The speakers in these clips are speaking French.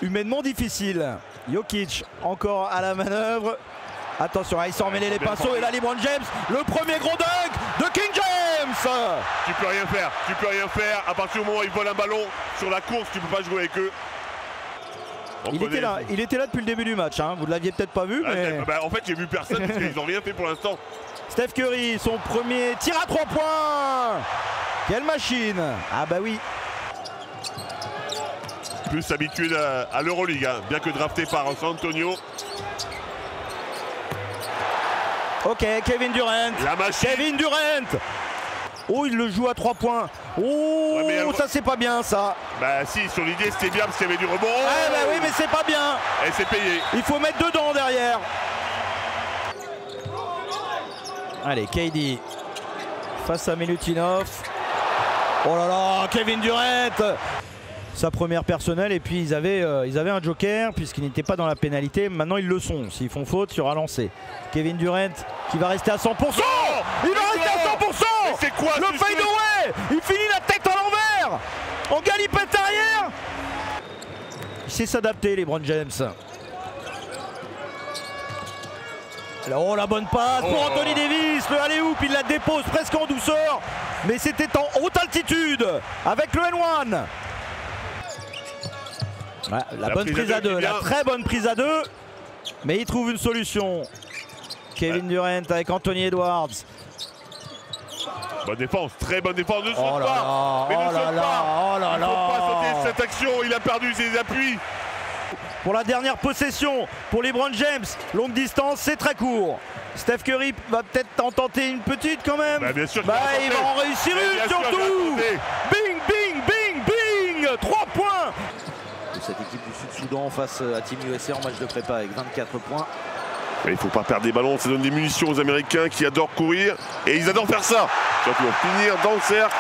humainement difficile. Jokic encore à la manœuvre. Attention, il sort mêler les pinceaux et là LeBron James, le premier gros dunk de King James. Tu peux rien faire, tu peux rien faire. À partir du moment où ils volent un ballon sur la course, tu peux pas jouer avec eux. Il était là depuis le début du match, hein. Vous ne l'aviez peut-être pas vu, mais... En fait, j'ai vu personne parce qu'ils n'ont rien fait pour l'instant. Steph Curry, son premier tir à 3 points. Quelle machine. Ah bah oui. Plus habitué à l'Euroleague, hein, bien que drafté par San Antonio. Ok, Kevin Durant. La machine. Kevin Durant. Oh, il le joue à 3 points. Oh, ouais, ça c'est pas bien ça. Bah si, sur l'idée c'était bien parce qu'il y avait du rebond. Ah bah oui, mais c'est pas bien. Et c'est payé. Il faut mettre dedans derrière. Allez, KD face à Milutinov. Oh là là, Kevin Durant. Sa première personnelle, et puis ils avaient un joker puisqu'ils n'étaient pas dans la pénalité. Maintenant ils le sont. S'ils font faute, il y aura lancé. Kevin Durant qui va rester à 100%. Il va rester à 100%. C'est quoi le fade away? Il finit la tête à l'envers, en galipette arrière. Il sait s'adapter, LeBron James. Oh, la bonne passe pour Anthony Davis. Le alley-oop, il la dépose presque en douceur, mais c'était en haute altitude avec le N1. Ouais, la bonne prise à deux, la très bonne prise à deux, mais il trouve une solution. Kevin Durant avec Anthony Edwards. Bonne défense, très bonne défense. Ne saute oh là pas, là, mais oh ne là saute là, pas. oh là Il ne là. faut pas sauter cette action, il a perdu ses appuis. Pour la dernière possession pour LeBron James, longue distance, c'est très court. Steph Curry va peut-être en tenter une petite quand même. Bah, bien sûr il va en réussir une surtout. Bing, bing, bing, bing. 3 points. Cette équipe du Sud-Soudan face à Team USA en match de prépa avec 24 points. Il ne faut pas perdre des ballons, ça donne des munitions aux Américains qui adorent courir. Et ils adorent faire ça. Surtout finir dans le cercle.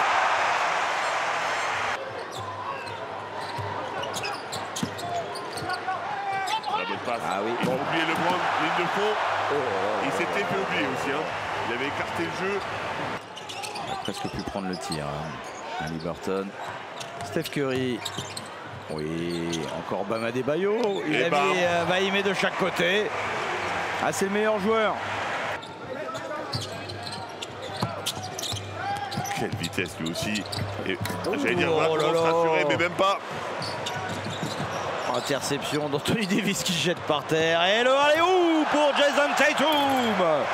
La bonne passe. Ah oui. Ils ont oublié le point, ligne de fond. Il s'était fait oublier aussi. Hein. Il avait écarté le jeu. Il a presque pu prendre le tir. Hein. Burton. Steph Curry. Oui, encore Bam Adebayo. Il met de chaque côté. Ah, c'est le meilleur joueur. Quelle vitesse lui aussi. J'allais dire, voilà, pour se rassurer, mais même pas. Interception d'Anthony Davis qui jette par terre. Et le alley-oop pour Jason Tatum.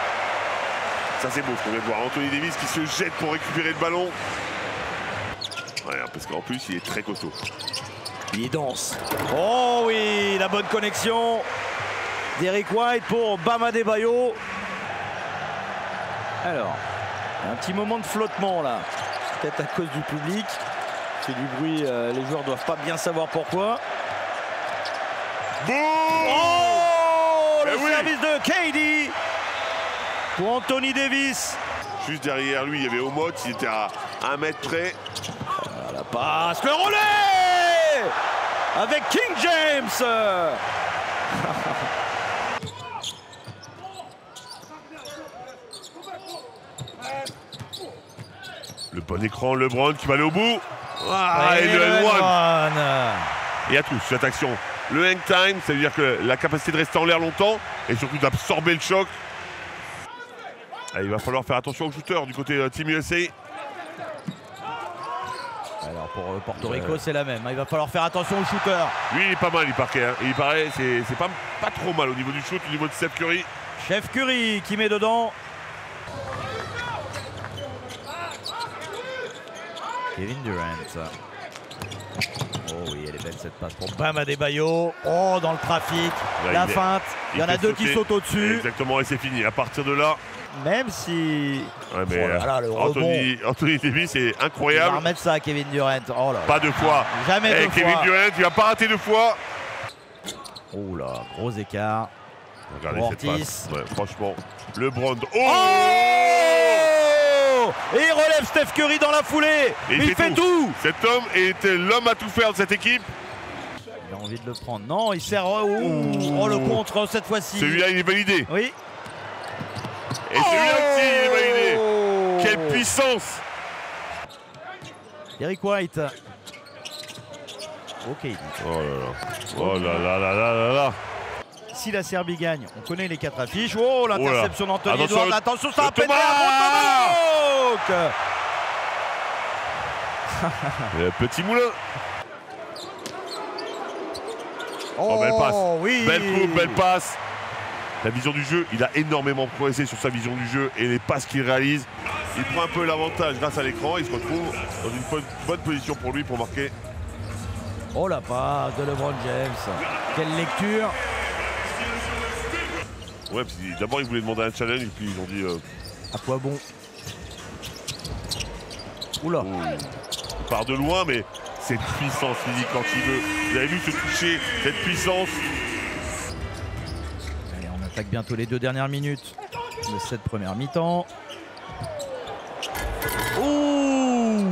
Ça c'est beau ce qu'on vient de voir. Anthony Davis qui se jette pour récupérer le ballon. Ouais, parce qu'en plus il est très costaud. Il danse. Oh oui, la bonne connexion d'Eric White pour Bam Adebayo. Alors, un petit moment de flottement là. Peut-être à cause du public. C'est du bruit, les joueurs doivent pas bien savoir pourquoi. Boum! Oh, le service de KD pour Anthony Davis. Juste derrière lui, il y avait Omot, il était à 1 mètre près. La passe, le relais avec King James. Le bon écran, LeBron qui va aller au bout. Ah, et le N1. Il y a tout, cette action. Le hang time, ça veut dire que la capacité de rester en l'air longtemps et surtout d'absorber le choc. Et il va falloir faire attention aux shooters du côté Team USA. Alors pour Porto Rico, c'est la même. Il va falloir faire attention aux shooters. Lui, il est pas mal, il parquet. Hein. Il paraît, c'est pas trop mal au niveau du shoot, au niveau de Steph Curry. Chef Curry qui met dedans. Kevin Durant. Oh oui, elle est belle cette passe pour Bam Adebayo. Oh, dans le trafic, là, la feinte. Il y en a deux qui sautent au-dessus. Exactement, et c'est fini. À partir de là. Même si. Ouais, mais oh là là, le Anthony Davis est incroyable. Il va remettre ça à Kevin Durant. Oh là. Pas deux fois. Jamais deux Kevin fois. Durant, il va pas rater deux fois. Oh là, gros écart. Regardez cette passe. Ouais, franchement, LeBron. Oh, et il relève Steph Curry dans la foulée. Il fait tout. Cet homme était l'homme à tout faire de cette équipe. Il a envie de le prendre. Non, il sert. Oh, le contre cette fois-ci. Celui-là, il est validé. Oui. Et celui-là aussi, il est validé. Quelle puissance. Eric White. Ok. Oh là là. Oh là là là là là là. Si la Serbie gagne, on connaît les 4 affiches. Oh, l'interception d'Anthony Attention, Edwards. Attention, ça a pété Le petit moulin. Oh, belle passe. Oui. Belle coupe, belle passe. La vision du jeu, il a énormément progressé sur sa vision du jeu et les passes qu'il réalise. Il prend un peu l'avantage grâce à l'écran. Il se retrouve dans une bonne position pour lui pour marquer. Oh la passe de LeBron James. Quelle lecture. Ouais, d'abord ils voulaient demander un challenge et puis ils ont dit à quoi bon. Oula. Il part de loin, mais cette puissance physique quand il veut. Vous avez vu ce toucher, cette puissance. Allez, on attaque bientôt les 2 dernières minutes de cette première mi-temps. Ouh.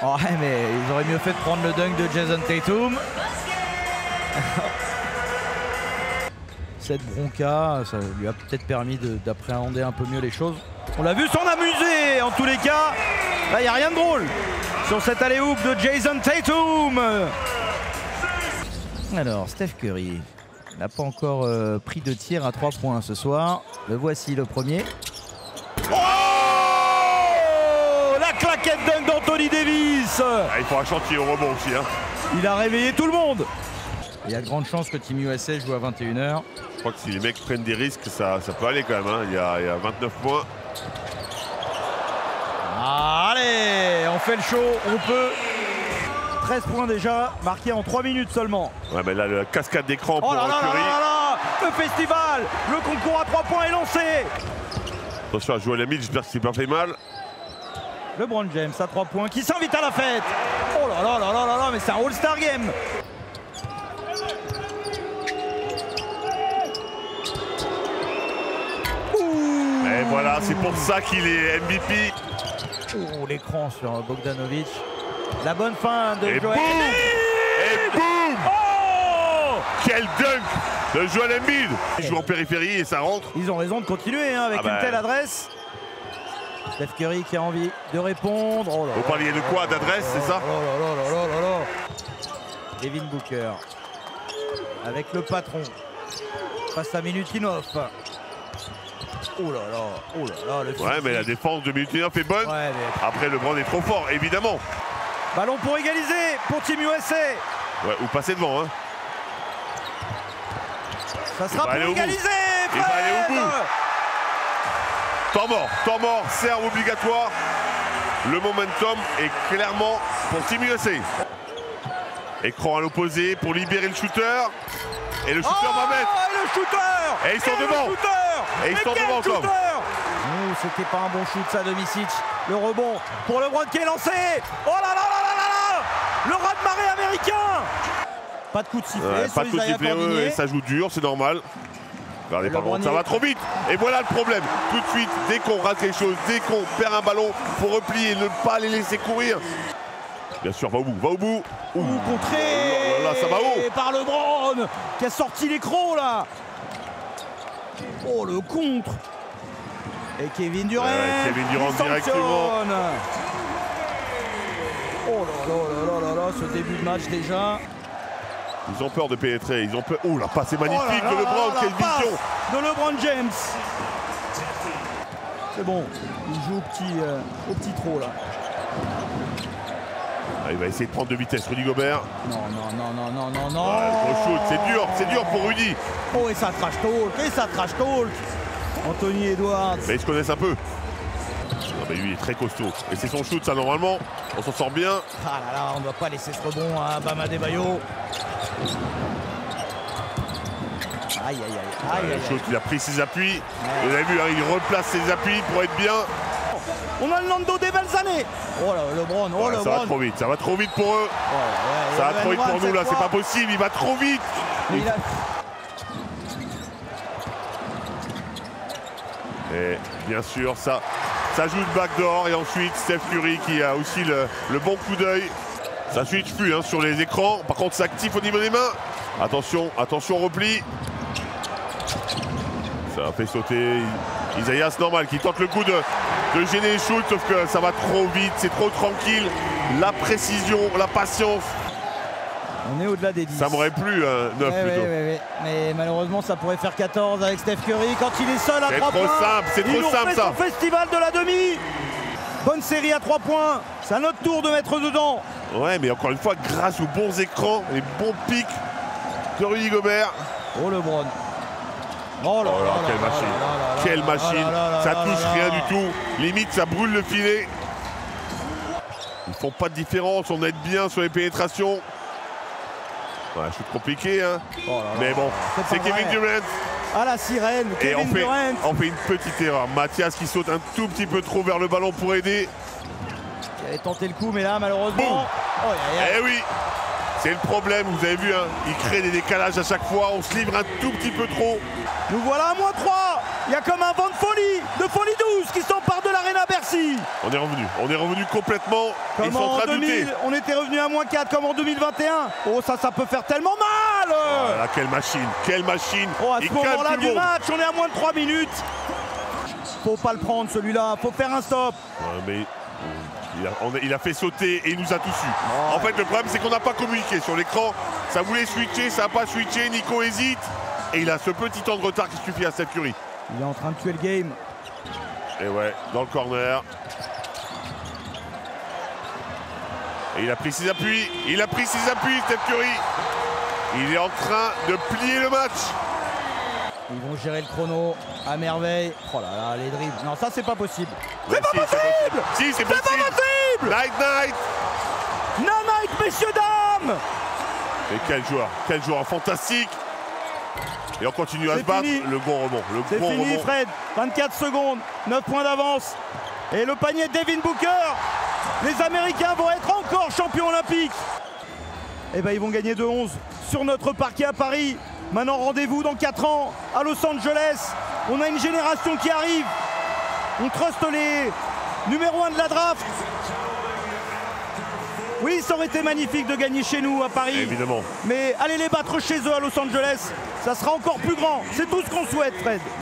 Oh, ouais, mais ils auraient mieux fait de prendre le dunk de Jason Tatum. Cette bronca, ça lui a peut-être permis d'appréhender un peu mieux les choses. On l'a vu s'en amuser en tous les cas. Là, il n'y a rien de drôle sur cette alley-oop de Jason Tatum. Alors, Steph Curry n'a pas encore pris de tir à 3 points ce soir. Le voici le premier. Oh, la claquette dunk d'Anthony Davis. Ah, il faudra chantier au rebond aussi. Hein. Il a réveillé tout le monde. Il y a de grandes chances que Team USA joue à 21h. Je crois que si les mecs prennent des risques, ça peut aller quand même. Hein. Il y a 29 points. Allez, on fait le show, on peut. 13 points déjà, marqués en 3 minutes seulement. Ouais, mais là, la cascade d'écran pour Curry. Le festival, le concours à 3 points est lancé. Attention à Joel Embiid, j'espère que c'est pas fait mal. LeBron James à 3 points qui s'invite à la fête. Oh là là là là là là, mais c'est un All-Star Game. Et voilà, c'est pour ça qu'il est MVP. Oh, l'écran sur Bogdanovic. La bonne fin de Joel Embiid. Et boum. Oh, quel dunk de Joel Embiid. Il joue en périphérie et ça rentre. Ils ont raison de continuer hein, avec une telle adresse. Steph Curry qui a envie de répondre. Oh là Vous parliez de quoi? D'adresse, c'est ça? Devin Booker avec le patron face à Milutinov. Oh là là, le ouais, mais la défense de Milutinov est bonne. Ouais, mais... Après, LeBron est trop fort, évidemment. Ballon pour égaliser pour Team USA. Ouais, ou passer devant. Hein. Ça sera pour égaliser. Il va aller au bout. Temps mort, serve obligatoire. Le momentum est clairement pour Team USA. Écran à l'opposé pour libérer le shooter. Et le shooter va mettre. Et le shooter. Et ils sont devant. Et ils sont devant comme. Oh, c'était pas un bon shoot ça de Micic. Le rebond pour LeBron qui est lancé. Oh là là là là là là. Le raz-de-marée américain. Pas de coup de sifflet. Pas de coup de sifflet, ça joue dur, c'est normal. Regardez par contre, ça va trop vite. Et voilà le problème. Tout de suite, dès qu'on rate quelque chose, dès qu'on perd un ballon, faut replier, ne pas les laisser courir. Bien sûr, va au bout, va au bout. Contré là, ça va haut. par LeBron qui a sorti l'écran là. Oh le contre. Et Kevin Durant. Kevin Durant directement. Oh là là là là là, ce début de match déjà. Ils ont peur de pénétrer, ils ont peur. Oh la passe est magnifique de LeBron, quelle vision de LeBron James. C'est bon, il joue au petit trot là. Ah, il va essayer de prendre de vitesse Rudy Gobert. Non. Ouais, gros shoot, c'est dur pour Rudy. Oh et ça trash talk, Anthony Edwards. Mais ils se connaissent un peu. Non, mais lui il est très costaud. Et c'est son shoot ça normalement, on s'en sort bien. Ah là là, on ne doit pas laisser ce rebond à Bam Adebayo. Aïe. Le shoot, il a pris ses appuis. Vous avez vu, hein, il replace ses appuis pour être bien. On a le Nando des belles années. Oh là, LeBron, ça va trop vite, ça va trop vite pour eux. Ça va trop vite pour nous là, c'est pas possible, il va trop vite. Et bien sûr, ça joue le backdoor et ensuite Steph Curry qui a aussi le bon coup d'œil. Ça switch plus hein, sur les écrans, par contre c'est actif au niveau des mains. Attention au repli. Ça a fait sauter Isaias normal qui tente le coup de gêner les shoots, sauf que ça va trop vite, c'est trop tranquille. La précision, la patience. On est au-delà des 10. Ça m'aurait plu, 9 plutôt. Ouais. Mais malheureusement, ça pourrait faire 14 avec Steph Curry quand il est seul à 3 points. C'est trop simple ça. Son festival de la demi. Bonne série à 3 points. C'est à notre tour de mettre dedans. Ouais, mais encore une fois, grâce aux bons écrans, les bons pics de Rudy Gobert. Oh LeBron. Oh là là, quelle machine. Quelle machine. Ça touche rien du tout. Limite, ça brûle le filet. Ils font pas de différence. On aide bien sur les pénétrations. Ouais, c'est compliqué, hein. Mais bon, c'est Kevin Durant. À la sirène, Kevin Durant. On fait une petite erreur. Mathias qui saute un tout petit peu trop vers le ballon pour aider. Il avait tenté le coup, mais là, malheureusement. Eh oui, c'est le problème, vous avez vu, hein. Il crée des décalages à chaque fois. On se livre un tout petit peu trop. Nous voilà à -3. Il y a comme un vent de folie 12 qui s'empare de l'Arena Bercy. On est revenu complètement. Comme ils sont en train de douter. On était revenu à -4 comme en 2021. Oh, ça peut faire tellement mal. Oh là, quelle machine. Oh, à ce moment-là du match, on est à moins de 3 minutes. Faut pas le prendre celui-là, faut faire un stop. Ouais, mais il a fait sauter et il nous a tous eu. En fait, le problème, c'est qu'on n'a pas communiqué sur l'écran. Ça voulait switcher, ça n'a pas switché. Nico hésite. Et il a ce petit temps de retard qui suffit à Steph Curry. Il est en train de tuer le game. Et ouais, dans le corner. Et il a pris ses appuis. Steph Curry. Il est en train de plier le match. Ils vont gérer le chrono à merveille. Oh là là, les dribbles. Non, ça, c'est pas possible. C'est pas possible. Si, c'est possible. Night. Night, messieurs, dames. Et quel joueur fantastique. Et on continue à se battre. Le bon rebond. C'est fini, Fred. 24 secondes, 9 points d'avance. Et le panier de Devin Booker. Les Américains vont être encore champions olympiques. Et ben, ils vont gagner 2-11 sur notre parquet à Paris. Maintenant, rendez-vous dans 4 ans à Los Angeles. On a une génération qui arrive. On truste les numéros 1 de la draft. Oui, ça aurait été magnifique de gagner chez nous à Paris. Évidemment. Mais allez les battre chez eux à Los Angeles, ça sera encore plus grand. C'est tout ce qu'on souhaite, Fred.